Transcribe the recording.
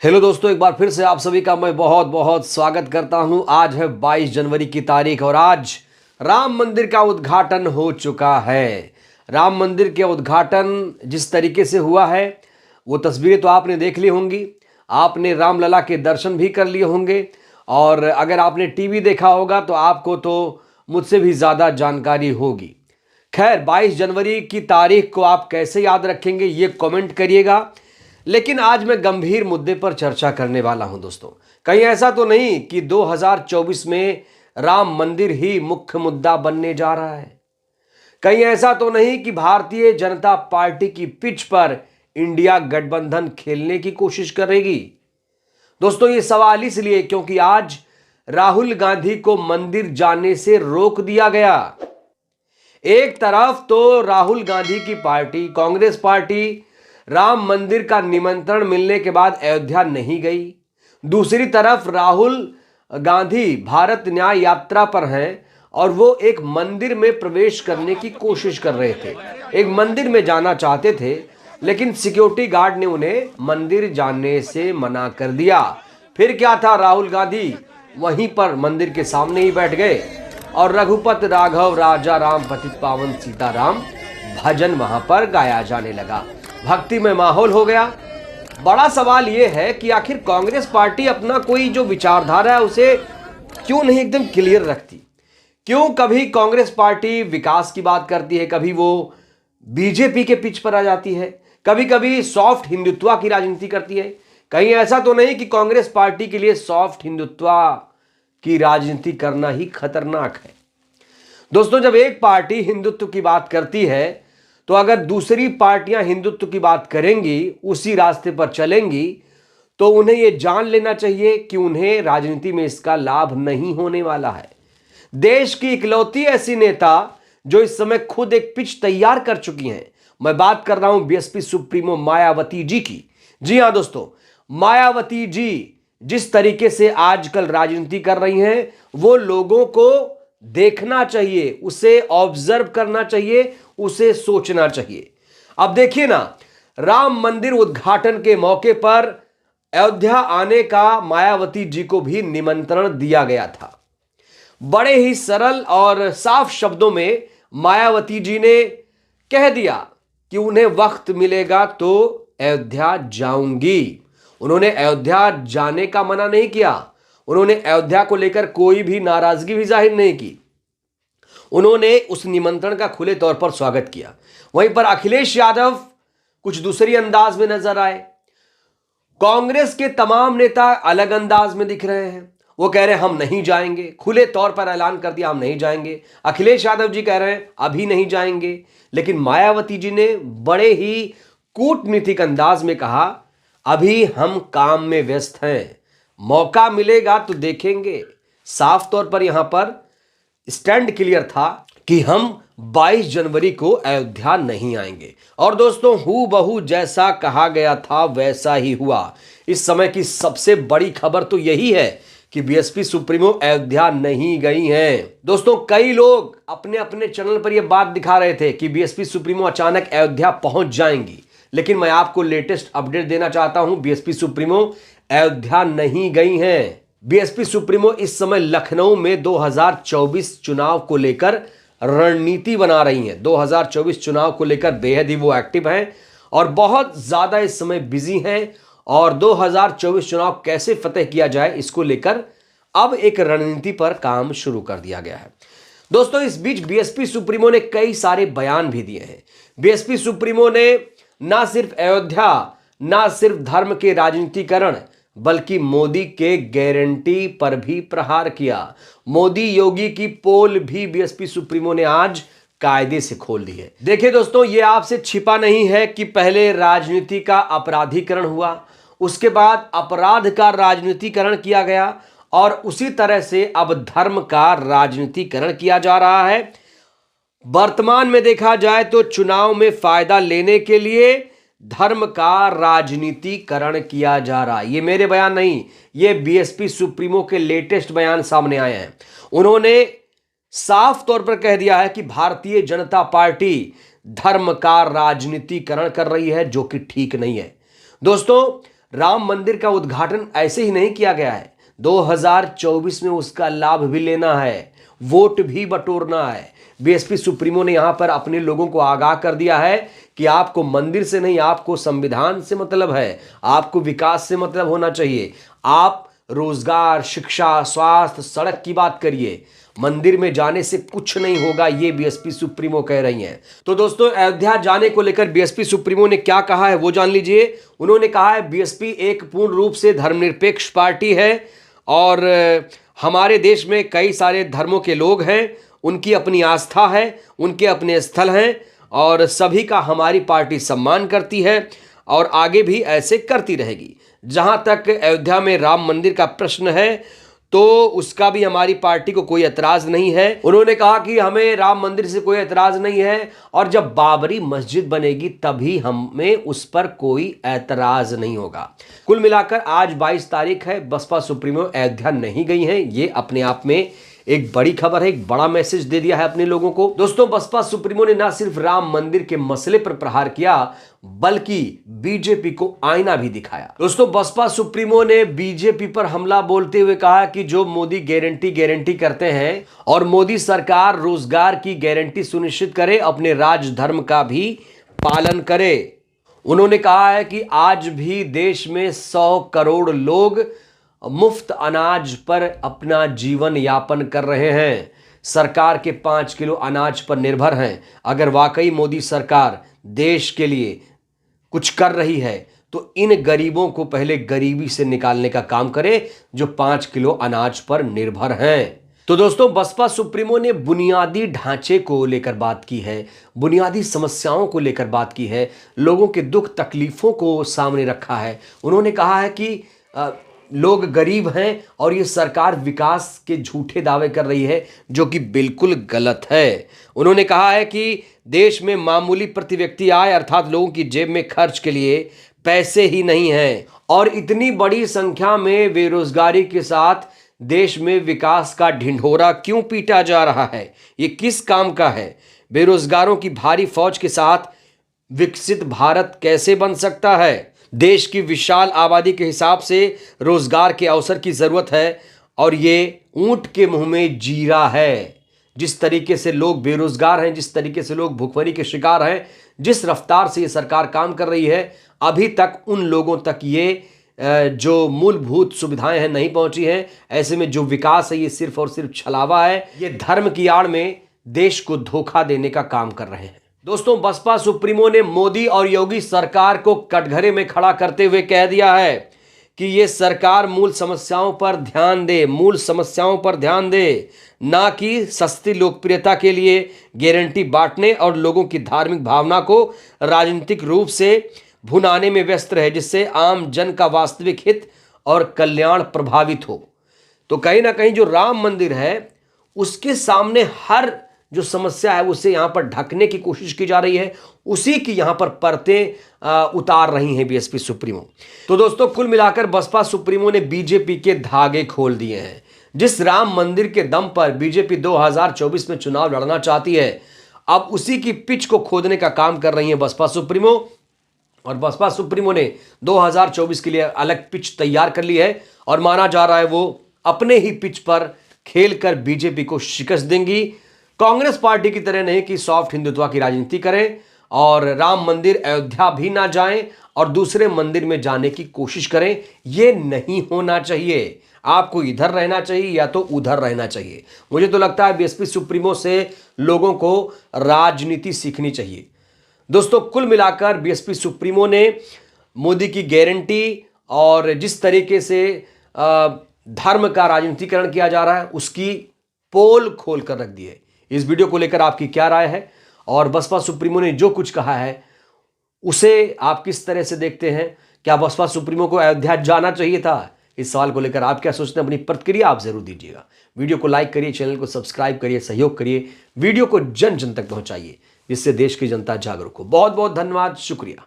Hello दोस्तों, एक बार फिर से आप सभी का मैं बहुत बहुत स्वागत करता हूं। आज है 22 जनवरी की तारीख और आज राम मंदिर का उद्घाटन हो चुका है। राम मंदिर के उद्घाटन जिस तरीके से हुआ है वो तस्वीरें तो आपने देख ली होंगी। आपने रामलला के दर्शन भी कर लिए होंगे और अगर आपने टीवी देखा होगा तो आपको तो मुझसे भी ज़्यादा जानकारी होगी। खैर, 22 जनवरी की तारीख को आप कैसे याद रखेंगे ये कमेंट करिएगा। लेकिन आज मैं गंभीर मुद्दे पर चर्चा करने वाला हूं दोस्तों। कहीं ऐसा तो नहीं कि 2024 में राम मंदिर ही मुख्य मुद्दा बनने जा रहा है। कहीं ऐसा तो नहीं कि भारतीय जनता पार्टी की पिच पर इंडिया गठबंधन खेलने की कोशिश करेगी। दोस्तों, ये सवाल इसलिए क्योंकि आज राहुल गांधी को मंदिर जाने से रोक दिया गया। एक तरफ तो राहुल गांधी की पार्टी कांग्रेस पार्टी राम मंदिर का निमंत्रण मिलने के बाद अयोध्या नहीं गई। दूसरी तरफ राहुल गांधी भारत न्याय यात्रा पर हैं और वो एक मंदिर में प्रवेश करने की कोशिश कर रहे थे। एक मंदिर में जाना चाहते थे लेकिन सिक्योरिटी गार्ड ने उन्हें मंदिर जाने से मना कर दिया। फिर क्या था, राहुल गांधी वहीं पर मंदिर के सामने ही बैठ गए और रघुपत राघव राजा राम पतित पावन सीताराम भजन वहां पर गाया जाने लगा। भक्ति में माहौल हो गया। बड़ा सवाल यह है कि आखिर कांग्रेस पार्टी अपना कोई जो विचारधारा है उसे क्यों नहीं एकदम क्लियर रखती। क्यों कभी कांग्रेस पार्टी विकास की बात करती है, कभी वो बीजेपी के पिच पर आ जाती है, कभी कभी सॉफ्ट हिंदुत्व की राजनीति करती है। कहीं ऐसा तो नहीं कि कांग्रेस पार्टी के लिए सॉफ्ट हिंदुत्व की राजनीति करना ही खतरनाक है। दोस्तों, जब एक पार्टी हिंदुत्व की बात करती है तो अगर दूसरी पार्टियां हिंदुत्व की बात करेंगी, उसी रास्ते पर चलेंगी, तो उन्हें यह जान लेना चाहिए कि उन्हें राजनीति में इसका लाभ नहीं होने वाला है। देश की इकलौती ऐसी नेता जो इस समय खुद एक पिच तैयार कर चुकी हैं, मैं बात कर रहा हूं बीएसपी सुप्रीमो मायावती जी की। जी हां दोस्तों, मायावती जी जिस तरीके से आजकल राजनीति कर रही हैं वो लोगों को देखना चाहिए, उसे ऑब्जर्व करना चाहिए, उसे सोचना चाहिए। अब देखिए ना, राम मंदिर उद्घाटन के मौके पर अयोध्या आने का मायावती जी को भी निमंत्रण दिया गया था। बड़े ही सरल और साफ शब्दों में मायावती जी ने कह दिया कि उन्हें वक्त मिलेगा तो अयोध्या जाऊंगी। उन्होंने अयोध्या जाने का मना नहीं किया। उन्होंने अयोध्या को लेकर कोई भी नाराजगी भी जाहिर नहीं की। उन्होंने उस निमंत्रण का खुले तौर पर स्वागत किया। वहीं पर अखिलेश यादव कुछ दूसरी अंदाज में नजर आए। कांग्रेस के तमाम नेता अलग अंदाज में दिख रहे हैं। वो कह रहे हैं हम नहीं जाएंगे, खुले तौर पर ऐलान कर दिया हम नहीं जाएंगे। अखिलेश यादव जी कह रहे हैं अभी नहीं जाएंगे। लेकिन मायावती जी ने बड़े ही कूटनीतिक अंदाज में कहा अभी हम काम में व्यस्त हैं, मौका मिलेगा तो देखेंगे। साफ तौर पर यहां पर स्टैंड क्लियर था कि हम 22 जनवरी को अयोध्या नहीं आएंगे। और दोस्तों, हूबहू जैसा कहा गया था वैसा ही हुआ। इस समय की सबसे बड़ी खबर तो यही है कि बीएसपी सुप्रीमो अयोध्या नहीं गई हैं। दोस्तों, कई लोग अपने अपने चैनल पर यह बात दिखा रहे थे कि बीएसपी सुप्रीमो अचानक अयोध्या पहुंच जाएंगी। लेकिन मैं आपको लेटेस्ट अपडेट देना चाहता हूं, बीएसपी सुप्रीमो अयोध्या नहीं गई हैं। बीएसपी सुप्रीमो इस समय लखनऊ में 2024 चुनाव को लेकर रणनीति बना रही हैं। 2024 चुनाव को लेकर बेहद ही वो एक्टिव हैं और बहुत ज्यादा इस समय बिजी हैं और 2024 चुनाव कैसे फतेह किया जाए इसको लेकर अब एक रणनीति पर काम शुरू कर दिया गया है। दोस्तों, इस बीच बीएसपी सुप्रीमो ने कई सारे बयान भी दिए हैं। बीएसपी सुप्रीमो ने ना सिर्फ अयोध्या, ना सिर्फ धर्म के राजनीतिकरण बल्कि मोदी के गारंटी पर भी प्रहार किया। मोदी योगी की पोल भी बीएसपी सुप्रीमो ने आज कायदे से खोल दी है। देखिए दोस्तों, यह आपसे छिपा नहीं है कि पहले राजनीति का अपराधीकरण हुआ, उसके बाद अपराध का राजनीतिकरण किया गया और उसी तरह से अब धर्म का राजनीतिकरण किया जा रहा है। वर्तमान में देखा जाए तो चुनाव में फायदा लेने के लिए धर्म का राजनीतिकरण किया जा रहा है। ये मेरे बयान नहीं, ये बीएसपी सुप्रीमो के लेटेस्ट बयान सामने आए हैं। उन्होंने साफ तौर पर कह दिया है कि भारतीय जनता पार्टी धर्म का राजनीतिकरण कर रही है, जो कि ठीक नहीं है। दोस्तों, राम मंदिर का उद्घाटन ऐसे ही नहीं किया गया है। 2024 में उसका लाभ भी लेना है, वोट भी बटोरना है। बीएसपी सुप्रीमो ने यहां पर अपने लोगों को आगाह कर दिया है कि आपको मंदिर से नहीं, आपको संविधान से मतलब है, आपको विकास से मतलब होना चाहिए। आप रोजगार, शिक्षा, स्वास्थ्य, सड़क की बात करिए, मंदिर में जाने से कुछ नहीं होगा, ये बीएसपी सुप्रीमो कह रही हैं। तो दोस्तों, अयोध्या जाने को लेकर बीएसपी सुप्रीमो ने क्या कहा है वो जान लीजिए। उन्होंने कहा है बीएसपी एक पूर्ण रूप से धर्मनिरपेक्ष पार्टी है और हमारे देश में कई सारे धर्मों के लोग हैं, उनकी अपनी आस्था है, उनके अपने स्थल हैं और सभी का हमारी पार्टी सम्मान करती है और आगे भी ऐसे करती रहेगी। जहां तक अयोध्या में राम मंदिर का प्रश्न है तो उसका भी हमारी पार्टी को कोई एतराज नहीं है। उन्होंने कहा कि हमें राम मंदिर से कोई एतराज नहीं है और जब बाबरी मस्जिद बनेगी तभी हमें उस पर कोई एतराज नहीं होगा। कुल मिलाकर आज 22 तारीख है, बसपा सुप्रीमो अयोध्या नहीं गई हैं। ये अपने आप में एक बड़ी खबर है, एक बड़ा मैसेज दे दिया है अपने लोगों को। दोस्तों, बसपा सुप्रीमो ने ना सिर्फ राम मंदिर के मसले पर प्रहार किया बल्कि बीजेपी को आईना भी दिखाया। दोस्तों, बसपा सुप्रीमो ने बीजेपी पर हमला बोलते हुए कहा कि जो मोदी गारंटी करते हैं और मोदी सरकार रोजगार की गारंटी सुनिश्चित करे, अपने राज धर्म का भी पालन करे। उन्होंने कहा है कि आज भी देश में 100 करोड़ लोग मुफ्त अनाज पर अपना जीवन यापन कर रहे हैं, सरकार के 5 किलो अनाज पर निर्भर हैं। अगर वाकई मोदी सरकार देश के लिए कुछ कर रही है तो इन गरीबों को पहले गरीबी से निकालने का काम करे जो 5 किलो अनाज पर निर्भर हैं। तो दोस्तों, बसपा सुप्रीमो ने बुनियादी ढांचे को लेकर बात की है, बुनियादी समस्याओं को लेकर बात की है, लोगों के दुख तकलीफों को सामने रखा है। उन्होंने कहा है कि लोग गरीब हैं और ये सरकार विकास के झूठे दावे कर रही है जो कि बिल्कुल गलत है। उन्होंने कहा है कि देश में मामूली प्रति व्यक्ति आय अर्थात लोगों की जेब में खर्च के लिए पैसे ही नहीं हैं और इतनी बड़ी संख्या में बेरोजगारी के साथ देश में विकास का ढिंढोरा क्यों पीटा जा रहा है, ये किस काम का है। बेरोजगारों की भारी फौज के साथ विकसित भारत कैसे बन सकता है। देश की विशाल आबादी के हिसाब से रोजगार के अवसर की जरूरत है और ये ऊंट के मुंह में जीरा है। जिस तरीके से लोग बेरोजगार हैं, जिस तरीके से लोग भुखमरी के शिकार हैं, जिस रफ्तार से ये सरकार काम कर रही है, अभी तक उन लोगों तक ये जो मूलभूत सुविधाएं हैं नहीं पहुंची हैं। ऐसे में जो विकास है ये सिर्फ और सिर्फ छलावा है, ये धर्म की आड़ में देश को धोखा देने का काम कर रहे हैं। दोस्तों, बसपा सुप्रीमो ने मोदी और योगी सरकार को कटघरे में खड़ा करते हुए कह दिया है कि ये सरकार मूल समस्याओं पर ध्यान दे, मूल समस्याओं पर ध्यान दे, ना कि सस्ती लोकप्रियता के लिए गारंटी बांटने और लोगों की धार्मिक भावना को राजनीतिक रूप से भुनाने में व्यस्त रहे, जिससे आम जन का वास्तविक हित और कल्याण प्रभावित हो। तो कहीं ना कहीं जो राम मंदिर है उसके सामने हर जो समस्या है उसे यहां पर ढकने की कोशिश की जा रही है, उसी की यहां पर परतें उतार रही हैं बीएसपी सुप्रीमो। तो दोस्तों, कुल मिलाकर बसपा सुप्रीमो ने बीजेपी के धागे खोल दिए हैं। जिस राम मंदिर के दम पर बीजेपी 2024 में चुनाव लड़ना चाहती है, अब उसी की पिच को खोदने का काम कर रही है बसपा सुप्रीमो। और बसपा सुप्रीमो ने 2024 के लिए अलग पिच तैयार कर ली है और माना जा रहा है वो अपने ही पिच पर खेलकर बीजेपी को शिकस्त देंगी। कांग्रेस पार्टी की तरह नहीं कि सॉफ्ट हिंदुत्व की राजनीति करें और राम मंदिर अयोध्या भी ना जाएं और दूसरे मंदिर में जाने की कोशिश करें। यह नहीं होना चाहिए। आपको इधर रहना चाहिए या तो उधर रहना चाहिए। मुझे तो लगता है बीएसपी सुप्रीमो से लोगों को राजनीति सीखनी चाहिए। दोस्तों, कुल मिलाकर बीएसपी सुप्रीमो ने मोदी की गारंटी और जिस तरीके से धर्म का राजनीतिकरण किया जा रहा है उसकी पोल खोल कर रख दी है। इस वीडियो को लेकर आपकी क्या राय है और बसपा सुप्रीमो ने जो कुछ कहा है उसे आप किस तरह से देखते हैं? क्या बसपा सुप्रीमो को अयोध्या जाना चाहिए था? इस सवाल को लेकर आप क्या सोचते हैं? अपनी प्रतिक्रिया आप जरूर दीजिएगा। वीडियो को लाइक करिए, चैनल को सब्सक्राइब करिए, सहयोग करिए, वीडियो को जन जन तक पहुंचाइए जिससे देश की जनता जागरूक हो। बहुत बहुत धन्यवाद, शुक्रिया।